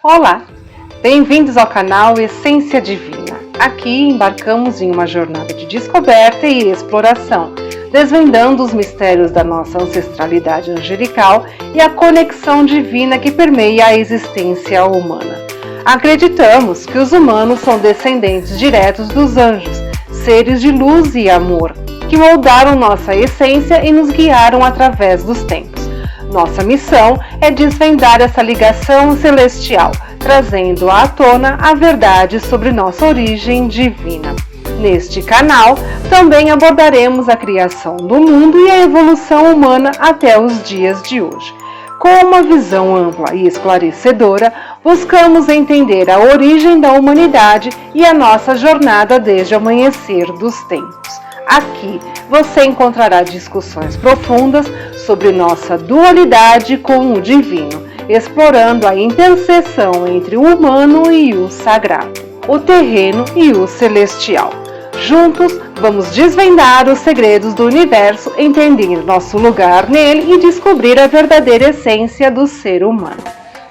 Olá, bem-vindos ao canal Essência Divina. Aqui embarcamos em uma jornada de descoberta e exploração, desvendando os mistérios da nossa ancestralidade angelical e a conexão divina que permeia a existência humana. Acreditamos que os humanos são descendentes diretos dos anjos, seres de luz e amor, que moldaram nossa essência e nos guiaram através dos tempos. Nossa missão é desvendar essa ligação celestial, trazendo à tona a verdade sobre nossa origem divina. Neste canal, também abordaremos a criação do mundo e a evolução humana até os dias de hoje. Com uma visão ampla e esclarecedora, buscamos entender a origem da humanidade e a nossa jornada desde o amanhecer dos tempos. Aqui você encontrará discussões profundas sobre nossa dualidade com o divino, explorando a interseção entre o humano e o sagrado, o terreno e o celestial. Juntos, vamos desvendar os segredos do universo, entender nosso lugar nele e descobrir a verdadeira essência do ser humano.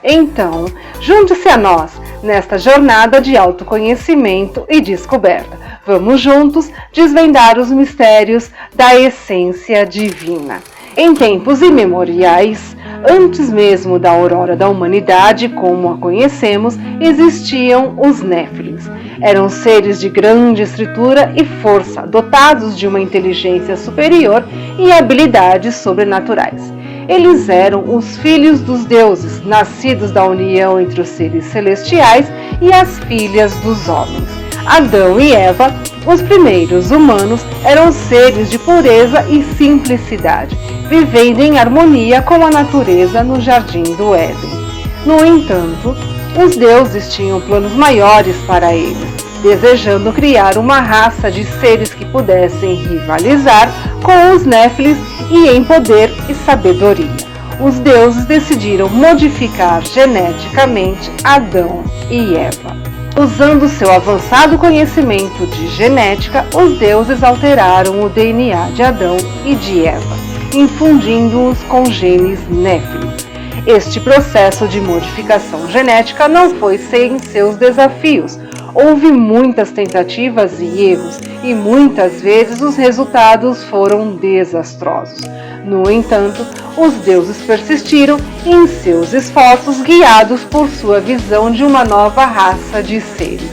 Então, junte-se a nós nesta jornada de autoconhecimento e descoberta. Vamos juntos desvendar os mistérios da essência divina. Em tempos imemoriais, antes mesmo da aurora da humanidade como a conhecemos, existiam os Néfilins. Eram seres de grande estrutura e força, dotados de uma inteligência superior e habilidades sobrenaturais. Eles eram os filhos dos deuses, nascidos da união entre os seres celestiais e as filhas dos homens. Adão e Eva, os primeiros humanos, eram seres de pureza e simplicidade, vivendo em harmonia com a natureza no jardim do Éden. No entanto, os deuses tinham planos maiores para eles, desejando criar uma raça de seres que pudessem rivalizar com os Néfilins e em poder e sabedoria. Os deuses decidiram modificar geneticamente Adão e Eva. Usando seu avançado conhecimento de genética, os deuses alteraram o DNA de Adão e de Eva, infundindo-os com genes Néfilins. Este processo de modificação genética não foi sem seus desafios. Houve muitas tentativas e erros, e muitas vezes os resultados foram desastrosos. No entanto, os deuses persistiram em seus esforços, guiados por sua visão de uma nova raça de seres.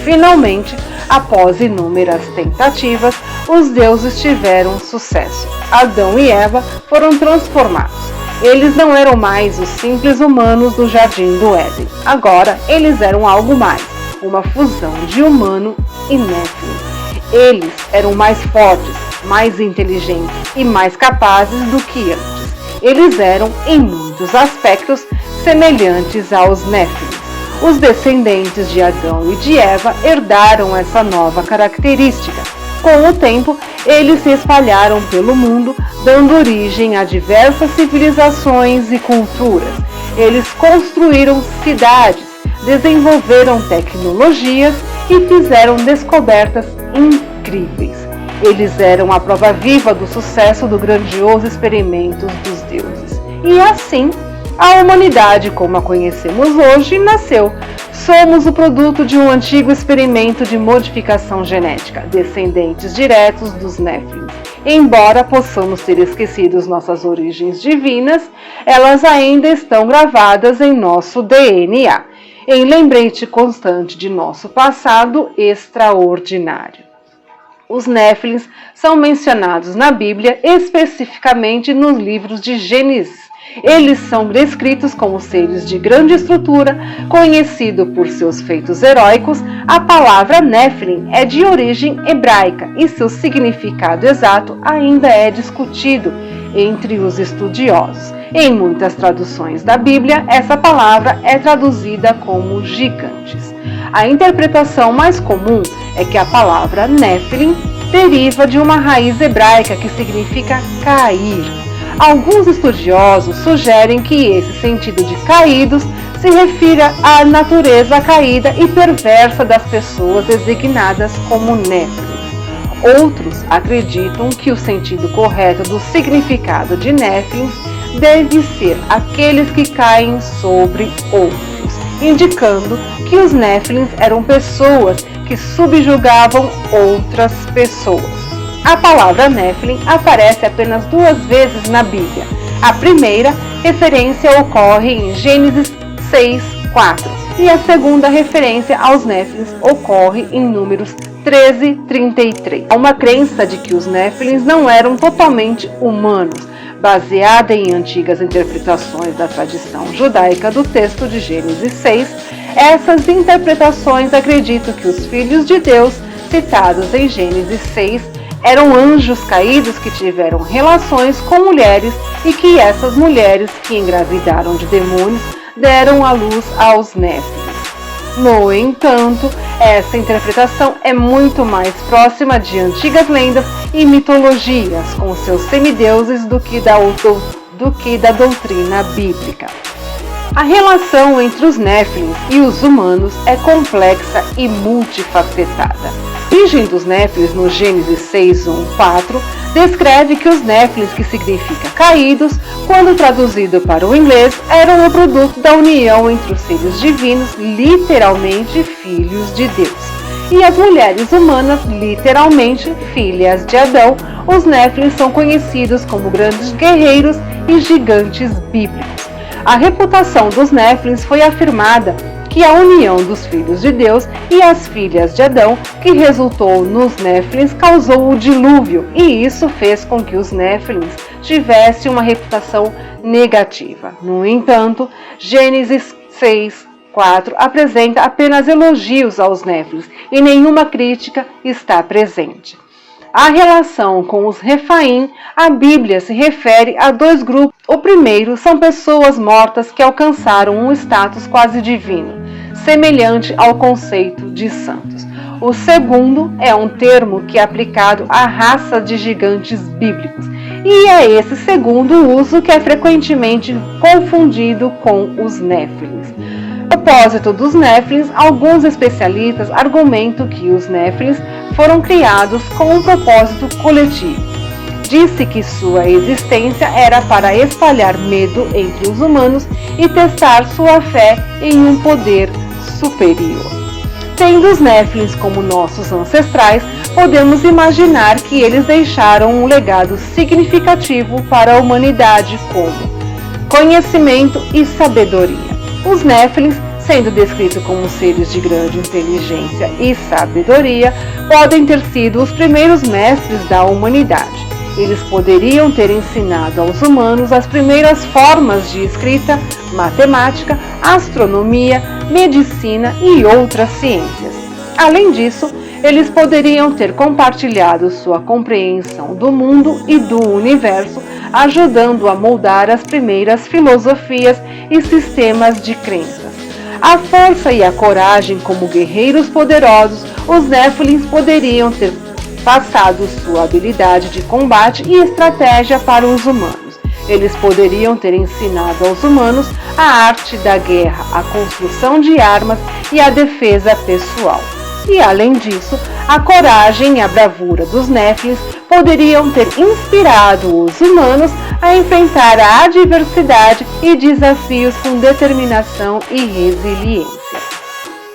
Finalmente, após inúmeras tentativas, os deuses tiveram sucesso. Adão e Eva foram transformados. Eles não eram mais os simples humanos do jardim do Éden. Agora, eles eram algo mais, uma fusão de humano e Néfilin. Eles eram mais fortes, mais inteligentes e mais capazes do que antes. Eles eram, em muitos aspectos, semelhantes aos Néfilins. Os descendentes de Adão e de Eva herdaram essa nova característica. Com o tempo, eles se espalharam pelo mundo, dando origem a diversas civilizações e culturas. Eles construíram cidades, desenvolveram tecnologias e fizeram descobertas incríveis. Eles eram a prova viva do sucesso do grandioso experimento dos deuses. E assim, a humanidade como a conhecemos hoje nasceu. Somos o produto de um antigo experimento de modificação genética, descendentes diretos dos Néfilins. Embora possamos ter esquecido nossas origens divinas, elas ainda estão gravadas em nosso DNA, em lembrete constante de nosso passado extraordinário. Os Néfilins são mencionados na Bíblia, especificamente nos livros de Gênesis. Eles são descritos como seres de grande estrutura, conhecido por seus feitos heróicos. A palavra Néfilin é de origem hebraica e seu significado exato ainda é discutido entre os estudiosos. Em muitas traduções da Bíblia, essa palavra é traduzida como gigantes. A interpretação mais comum é que a palavra Néfilin deriva de uma raiz hebraica que significa cair. Alguns estudiosos sugerem que esse sentido de caídos se refira à natureza caída e perversa das pessoas designadas como Néfilins. Outros acreditam que o sentido correto do significado de Néfilins deve ser aqueles que caem sobre outros. indicando que os Néfilins eram pessoas que subjugavam outras pessoas. A palavra Néfilim aparece apenas 2 vezes na Bíblia. A primeira referência ocorre em Gênesis 6:4 e a segunda referência aos Néfilins ocorre em Números 13:33. Há uma crença de que os Néfilins não eram totalmente humanos, baseada em antigas interpretações da tradição judaica do texto de Gênesis 6. Essas interpretações acreditam que os filhos de Deus, citados em Gênesis 6, eram anjos caídos que tiveram relações com mulheres e que essas mulheres que engravidaram de demônios deram à luz aos Néfilins. No entanto, essa interpretação é muito mais próxima de antigas lendas e mitologias com seus semideuses do que da doutrina bíblica. A relação entre os Néfilins e os humanos é complexa e multifacetada. A origem dos Néfilins no Gênesis 6:1-4 descreve que os Néfilins, que significa caídos, quando traduzido para o inglês, eram o produto da união entre os seres divinos, literalmente filhos de Deus, e as mulheres humanas, literalmente filhas de Adão. Os Néfilins são conhecidos como grandes guerreiros e gigantes bíblicos. A reputação dos Néfilins foi afirmada que a união dos filhos de Deus e as filhas de Adão, que resultou nos Néfilins, causou o dilúvio, e isso fez com que os Néfilins tivessem uma reputação negativa. No entanto, Gênesis 6:4 apresenta apenas elogios aos Néfilins e nenhuma crítica está presente. A relação com os Refaim, a Bíblia se refere a 2 grupos. O primeiro são pessoas mortas que alcançaram um status quase divino, semelhante ao conceito de santos. O segundo é um termo que é aplicado à raça de gigantes bíblicos, e é esse segundo uso que é frequentemente confundido com os Néfilins. A propósito dos Néfilins, alguns especialistas argumentam que os Néfilins foram criados com um propósito coletivo. Disse que sua existência era para espalhar medo entre os humanos e testar sua fé em um poder superior. Tendo os Néfilins como nossos ancestrais, podemos imaginar que eles deixaram um legado significativo para a humanidade como conhecimento e sabedoria. Os Néfilins, sendo descritos como seres de grande inteligência e sabedoria, podem ter sido os primeiros mestres da humanidade. Eles poderiam ter ensinado aos humanos as primeiras formas de escrita, matemática, astronomia, medicina e outras ciências. Além disso, eles poderiam ter compartilhado sua compreensão do mundo e do universo, ajudando a moldar as primeiras filosofias e sistemas de crenças. A força e a coragem como guerreiros poderosos, os Néfilins poderiam ter passado sua habilidade de combate e estratégia para os humanos. Eles poderiam ter ensinado aos humanos a arte da guerra, a construção de armas e a defesa pessoal. E, além disso, a coragem e a bravura dos Néfilins poderiam ter inspirado os humanos a enfrentar a adversidade e desafios com determinação e resiliência.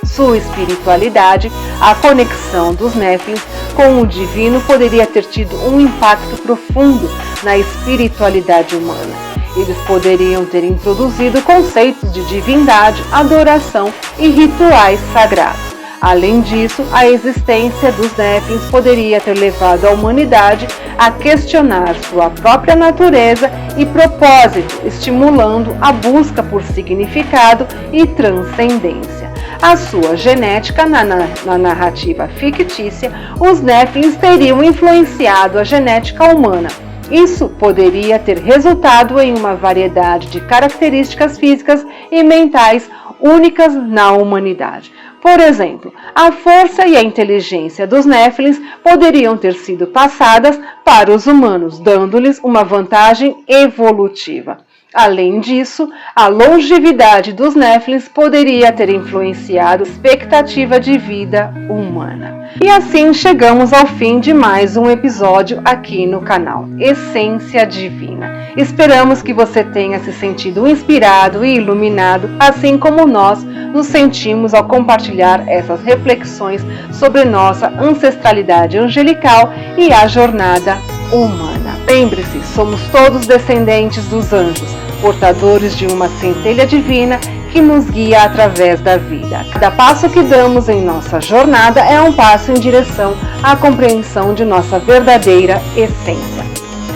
Sua espiritualidade, a conexão dos Néfilins com o divino poderia ter tido um impacto profundo na espiritualidade humana. Eles poderiam ter introduzido conceitos de divindade, adoração e rituais sagrados. Além disso, a existência dos Néfilins poderia ter levado a humanidade a questionar sua própria natureza e propósito, estimulando a busca por significado e transcendência. A sua genética na narrativa fictícia, os Néfilins teriam influenciado a genética humana. Isso poderia ter resultado em uma variedade de características físicas e mentais únicas na humanidade. Por exemplo, a força e a inteligência dos Néfilins poderiam ter sido passadas para os humanos, dando-lhes uma vantagem evolutiva. Além disso, a longevidade dos Néfilins poderia ter influenciado a expectativa de vida humana. E assim chegamos ao fim de mais um episódio aqui no canal Essência Divina. Esperamos que você tenha se sentido inspirado e iluminado, assim como nós nos sentimos ao compartilhar essas reflexões sobre nossa ancestralidade angelical e a jornada humana. Lembre-se, somos todos descendentes dos anjos, portadores de uma centelha divina que nos guia através da vida. Cada passo que damos em nossa jornada é um passo em direção à compreensão de nossa verdadeira essência.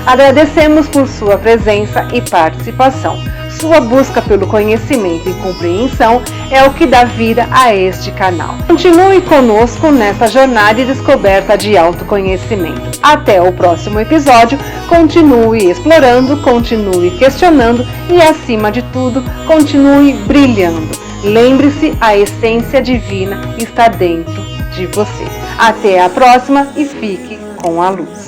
Agradecemos por sua presença e participação. Sua busca pelo conhecimento e compreensão é o que dá vida a este canal. Continue conosco nessa jornada de descoberta de autoconhecimento. Até o próximo episódio, continue explorando, continue questionando e, acima de tudo, continue brilhando. Lembre-se, a essência divina está dentro de você. Até a próxima e fique com a luz.